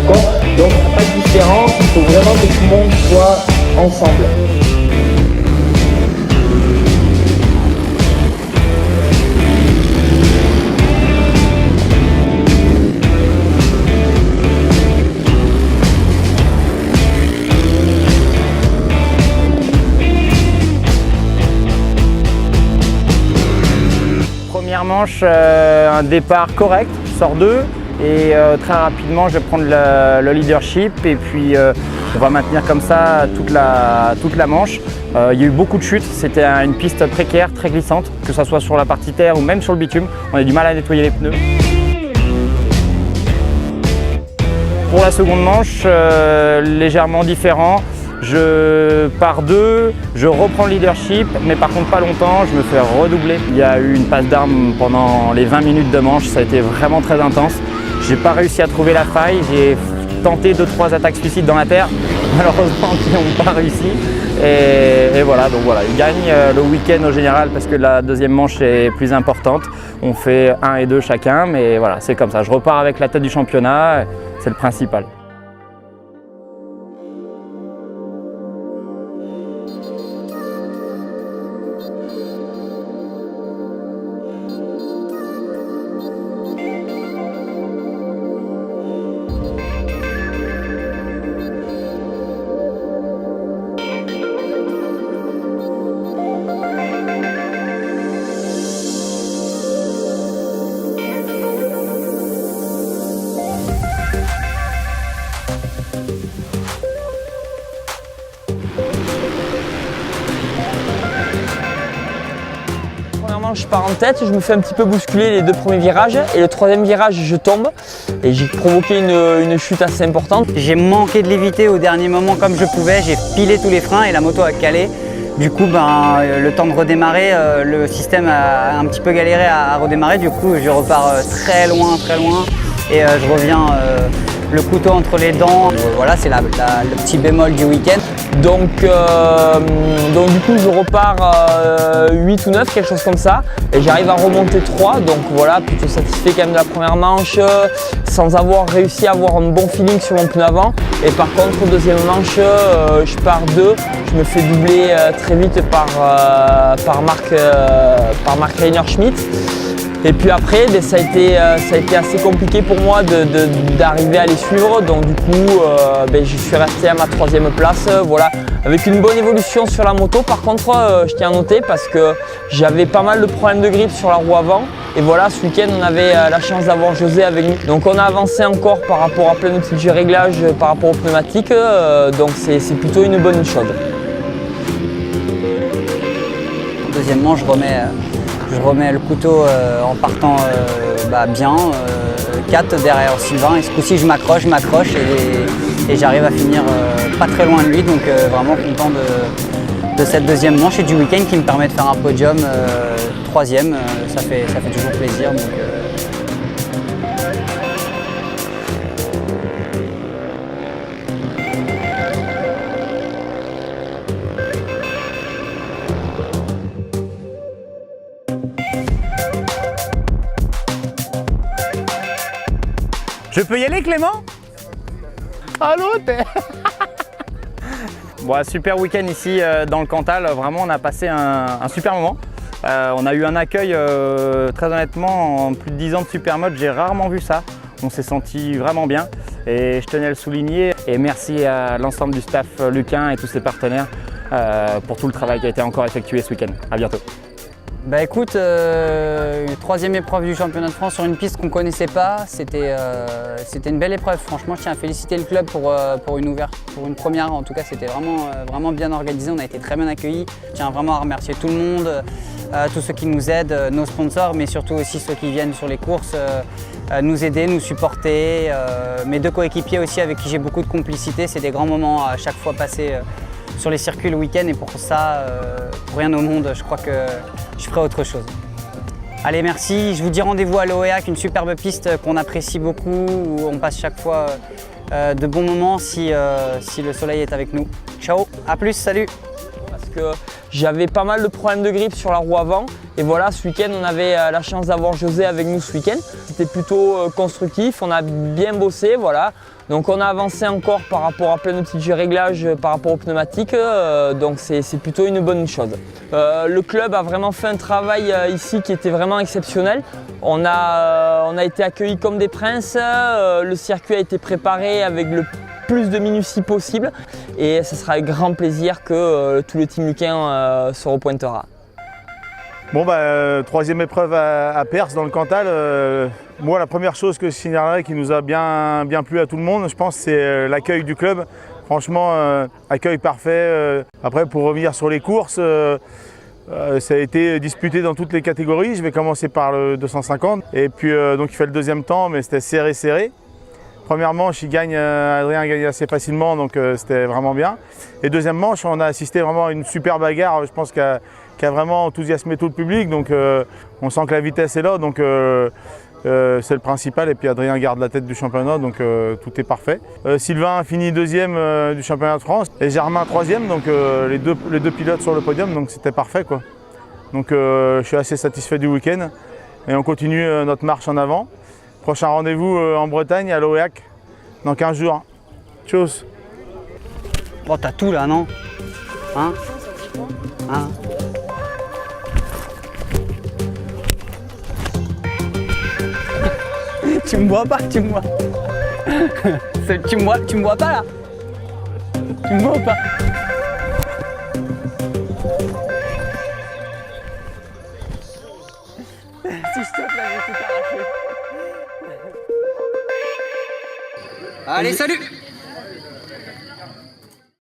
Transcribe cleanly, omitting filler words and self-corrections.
d'accord? Donc pas de différence, il faut vraiment que tout le monde soit ensemble. Première manche, un départ correct, je sors 2 et très rapidement je vais prendre le leadership et puis on va maintenir comme ça toute la manche. Il y a eu beaucoup de chutes, c'était une piste précaire, très glissante, que ce soit sur la partie terre ou même sur le bitume. On a du mal à nettoyer les pneus. Pour la seconde manche, légèrement différent. Je pars 2, je reprends le leadership, mais par contre pas longtemps, je me fais redoubler. Il y a eu une passe d'armes pendant les 20 minutes de manche, ça a été vraiment très intense. J'ai pas réussi à trouver la faille, j'ai tenté 2-3 attaques suicides dans la terre, malheureusement qui n'ont pas réussi. Et voilà, donc voilà, il gagne le week-end au général parce que la deuxième manche est plus importante. On fait 1 et 2 chacun, mais voilà, c'est comme ça. Je repars avec la tête du championnat, c'est le principal. Je pars en tête, je me fais un petit peu bousculer les 2 premiers virages et le 3e virage je tombe et j'ai provoqué une chute assez importante. J'ai manqué de l'éviter au dernier moment comme je pouvais, j'ai pilé tous les freins et la moto a calé. Du coup, le temps de redémarrer, le système a un petit peu galéré à redémarrer. Du coup, je repars très loin et je reviens le couteau entre les dents. Voilà, c'est le petit bémol du week-end. Donc du coup je repars 8 ou 9, quelque chose comme ça, et j'arrive à remonter 3, donc voilà, plutôt satisfait quand même de la première manche, sans avoir réussi à avoir un bon feeling sur mon pneu avant. Et par contre, deuxième manche, je pars 2, je me fais doubler très vite par Marc Reiner-Schmidt. Et puis après, ça a été assez compliqué pour moi d'arriver à les suivre. Donc du coup, je suis resté à ma 3e place. Voilà, avec une bonne évolution sur la moto. Par contre, je tiens à noter parce que j'avais pas mal de problèmes de grip sur la roue avant. Et voilà, ce week-end, on avait la chance d'avoir José avec nous. Donc on a avancé encore par rapport à plein d'outils de réglage par rapport aux pneumatiques. Donc c'est plutôt une bonne chose. Deuxièmement, je remets le couteau en partant bien, 4 derrière Sylvain, et ce coup-ci je m'accroche et j'arrive à finir pas très loin de lui, donc vraiment content de cette deuxième manche et du week-end qui me permet de faire un podium 3e, ça fait toujours plaisir. Donc, Je peux y aller, Clément? Allô, Bon, super week-end ici dans le Cantal, vraiment on a passé un super moment. On a eu un accueil, très honnêtement, en plus de 10 ans de Supermode, j'ai rarement vu ça. On s'est senti vraiment bien et je tenais à le souligner. Et merci à l'ensemble du staff Luquin et tous ses partenaires pour tout le travail qui a été encore effectué ce week-end. À bientôt. Bah écoute, 3e épreuve du championnat de France sur une piste qu'on ne connaissait pas, c'était une belle épreuve. Franchement, je tiens à féliciter le club pour une première. En tout cas, c'était vraiment bien organisé, on a été très bien accueillis. Je tiens vraiment à remercier tout le monde, tous ceux qui nous aident, nos sponsors, mais surtout aussi ceux qui viennent sur les courses, nous aider, nous supporter. Mes 2 coéquipiers aussi avec qui j'ai beaucoup de complicité, c'est des grands moments à chaque fois passés sur les circuits le week-end et pour ça, pour rien au monde, je crois que je ferai autre chose. Allez, merci. Je vous dis rendez-vous à l'OEAC, une superbe piste qu'on apprécie beaucoup, où on passe chaque fois de bons moments si le soleil est avec nous. Ciao, à plus, salut. Parce que j'avais pas mal de problèmes de grip sur la roue avant Et voilà, ce week-end, on avait la chance d'avoir José avec nous ce week-end. C'était plutôt constructif, on a bien bossé, voilà. Donc on a avancé encore par rapport à plein de petits réglages par rapport aux pneumatiques, donc c'est plutôt une bonne chose. Le club a vraiment fait un travail ici qui était vraiment exceptionnel. On a été accueillis comme des princes, le circuit a été préparé avec le plus de minutie possible et ce sera avec grand plaisir que tout le team Lucain se repointera. Bon troisième épreuve à Perse dans le Cantal. Moi la première chose que je signalerais qui nous a bien plu à tout le monde, je pense c'est l'accueil du club. Franchement accueil parfait. Après pour revenir sur les courses, ça a été disputé dans toutes les catégories. Je vais commencer par le 250 et puis donc il fait le deuxième temps mais c'était serré. Première manche, Adrien gagne assez facilement, donc c'était vraiment bien. Et deuxième manche, on a assisté vraiment à une super bagarre, je pense qui a vraiment enthousiasmé tout le public. Donc on sent que la vitesse est là, donc c'est le principal. Et puis Adrien garde la tête du championnat, donc tout est parfait. Sylvain a fini deuxième du championnat de France et Germain troisième, donc les deux pilotes sur le podium, donc c'était parfait, quoi. Donc je suis assez satisfait du week-end et on continue notre marche en avant. Prochain rendez-vous en Bretagne, à l'Oréac, dans 15 jours. Tchuss. Bon, t'as tout là, non? Hein? Tu me vois pas, tu me vois. Tu me vois pas là? Tu me vois pas? Si je saute là, je vais tout arracher. Allez, salut!